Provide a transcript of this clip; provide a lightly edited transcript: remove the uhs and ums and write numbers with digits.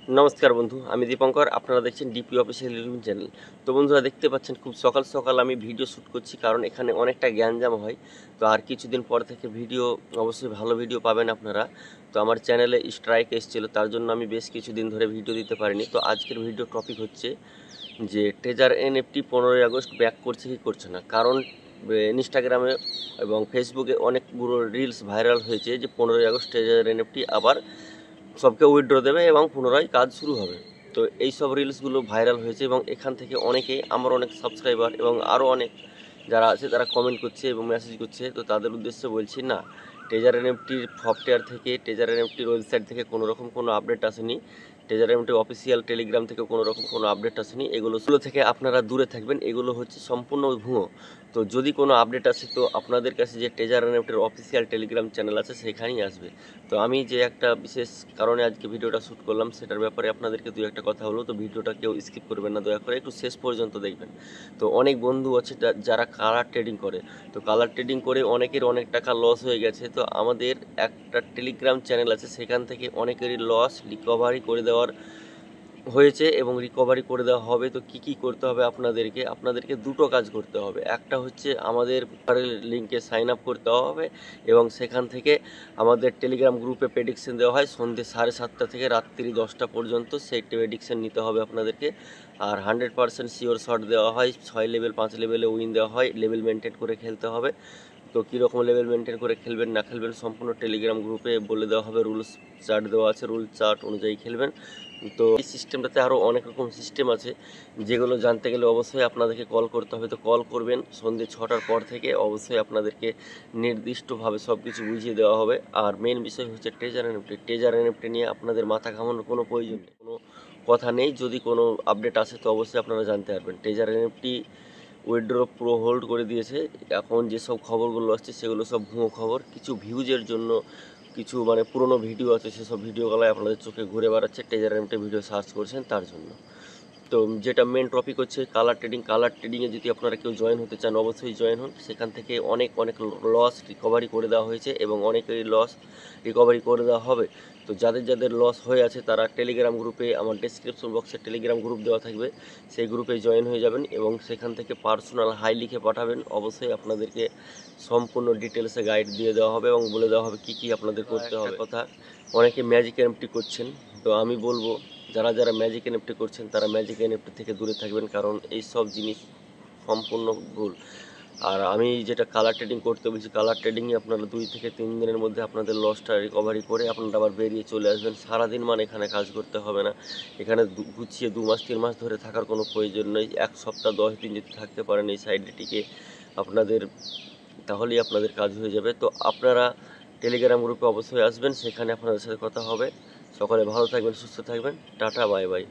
নমস্কার বন্ধু, আমি দীপঙ্কর। আপনারা দেখছেন ডিপি অফিসিয়াল ইউটিউব চ্যানেল। তো বন্ধুরা, দেখতে পাচ্ছেন খুব সকাল সকাল আমি ভিডিও শ্যুট করছি, কারণ এখানে অনেকটা গ্যাঞ্জাম হয়। তো আর কিছুদিন পর থেকে ভিডিও, অবশ্যই ভালো ভিডিও পাবেন আপনারা। তো আমার চ্যানেলে স্ট্রাইক এসেছিলো, তার জন্য আমি বেশ কিছুদিন ধরে ভিডিও দিতে পারিনি। তো আজকের ভিডিও টপিক হচ্ছে যে ট্রেজার এনএফটি 15ই আগস্ট ব্যাক করছে কি করছে না। কারণ ইনস্টাগ্রামে এবং ফেসবুকে অনেকগুলো রিলস ভাইরাল হয়েছে যে 15ই আগস্ট ট্রেজার এনএফটি আবার সবকে উইথড্র দেবে এবং পুনরায় কাজ শুরু হবে। তো এই সব রিলসগুলো ভাইরাল হয়েছে এবং এখান থেকে অনেকেই, আমার অনেক সাবস্ক্রাইবার এবং আরও অনেক যারা আছে তারা কমেন্ট করছে এবং মেসেজ করছে। তো তাদের উদ্দেশ্যে বলছি, না, ট্রেজার এনএফটির সফটওয়্যার থেকে, ট্রেজার এনএফটির ওয়েবসাইট থেকে কোনো রকম কোনো আপডেট আসেনি। ট্রেজার এনএফটি অফিসিয়াল টেলিগ্রাম থেকে কোনো রকম কোনো আপডেট আসেনি। এগুলো থেকে আপনারা দূরে থাকবেন, এগুলো হচ্ছে সম্পূর্ণ ভুয়ো। তো যদি কোনো আপডেট আসে তো আপনাদের কাছে যে ট্রেজার এনএফটির অফিসিয়াল টেলিগ্রাম চ্যানেল আছে সেখানেই আসবে। তো আমি যে একটা বিশেষ কারণে আজকে ভিডিওটা শ্যুট করলাম সেটার ব্যাপারে আপনাদেরকে দুই একটা কথা হলো। তো ভিডিওটা কেউ স্কিপ করবেন না, দয়া করে একটু শেষ পর্যন্ত দেখবেন। তো অনেক বন্ধু আছে যারা কালার ট্রেডিং করে। তো কালার ট্রেডিং করে অনেকের অনেক টাকা লস হয়ে গেছে। তো আমাদের একটা টেলিগ্রাম চ্যানেল আছে, সেখান থেকে অনেকেরই লস রিকভারি করে দেওয়ার হয়েছে এবং রিকভারি করে দেওয়া হবে। তো কি কি করতে হবে আপনাদেরকে দুটো কাজ করতে হবে। একটা হচ্ছে আমাদের লিঙ্কে সাইন আপ করতে হবে এবং সেখান থেকে আমাদের টেলিগ্রাম গ্রুপে প্রেডিকশন দেওয়া হয় সন্ধ্যে 7:30 থেকে রাত্রি 10টা পর্যন্ত। সেই প্রেডিকশন নিতে হবে আপনাদেরকে। আর 100% শিওর শট দেওয়া হয়, 6 লেভেল 5 লেভেলে উইন দেওয়া হয়। লেভেল মেনটেন করে খেলতে হবে। তো কীরকম লেভেল মেনটেন করে খেলবেন না খেলবেন সম্পূর্ণ টেলিগ্রাম গ্রুপে বলে দেওয়া হবে। রুলস চার্ট দেওয়া আছে, রুল চার্ট অনুযায়ী খেলবেন। তো এই সিস্টেমটাতে আরও অনেক রকম সিস্টেম আছে, যেগুলো জানতে গেলে অবশ্যই আপনাদেরকে কল করতে হবে। তো কল করবেন সন্ধ্যে 6টার পর থেকে, অবশ্যই আপনাদেরকে নির্দিষ্টভাবে সব কিছু বুঝিয়ে দেওয়া হবে। আর মেন বিষয় হচ্ছে ট্রেজার এনএফটি নিয়ে আপনাদের মাথা ঘামানোর কোনো প্রয়োজন নেই, কোনো কথা নেই। যদি কোনো আপডেট আসে তো অবশ্যই আপনারা জানতে পারবেন। ট্রেজার এনএফটি উইথড্র পুরো হোল্ড করে দিয়েছে। এখন যেসব খবরগুলো আসছে সেগুলো সব ভুয়ো খবর, কিছু ভিউজের জন্য, কিছু পুরনো ভিডিও আছে সেসব ভিডিওগুলো আপনাদের চোখে ঘুরে বেড়াচ্ছে। ট্রেজার এনএফটি ভিডিও সার্চ করছেন তার জন্য। তো যেটা মেন টপিক হচ্ছে কালার ট্রেডিংয়ে যদি আপনারা কেউ জয়েন হতে চান অবশ্যই জয়েন হন। সেখান থেকে অনেক লস রিকভারি করে দেওয়া হয়েছে এবং অনেকেরই লস রিকভারি করে দেওয়া হবে। তো যাদের লস হয়ে আছে তারা টেলিগ্রাম গ্রুপে, আমার ডেসক্রিপশন বক্সে টেলিগ্রাম গ্রুপ দেওয়া থাকবে, সেই গ্রুপে জয়েন হয়ে যাবেন এবং সেখান থেকে পার্সোনাল হাই লিখে পাঠাবেন। অবশ্যই আপনাদেরকে সম্পূর্ণ ডিটেলসে গাইড দিয়ে দেওয়া হবে এবং বলে দেওয়া হবে কী কী আপনাদের করতে হবে। কথা, অনেকে ম্যাজিক এনএফটি করছেন। তো আমি বলবো, যারা ম্যাজিক এনএফটি করছেন তারা ম্যাজিক এনএফটি থেকে দূরে থাকবেন, কারণ এই সব জিনিস সম্পূর্ণ ভুল। আর আমি যেটা কালার ট্রেডিং করতে বলছি, কালার ট্রেডিংয়ে আপনারা 2 থেকে 3 দিনের মধ্যে আপনাদের লসটা রিকভারি করে আপনারা আবার বেরিয়ে চলে আসবেন। সারাদিন এখানে কাজ করতে হবে না। এখানে গুছিয়ে 2 মাস 3 মাস ধরে থাকার কোনো প্রয়োজন নেই। 1 সপ্তাহ 10 দিন যদি থাকতে পারেন এই সাইডটিকে আপনাদের, তাহলেই আপনাদের কাজ হয়ে যাবে। তো আপনারা টেলিগ্রাম গ্রুপে অবশ্যই আসবেন, সেখানে আপনাদের সাথে কথা হবে। সকলে ভালো থাকবেন, সুস্থ থাকবেন। Tata, bye bye.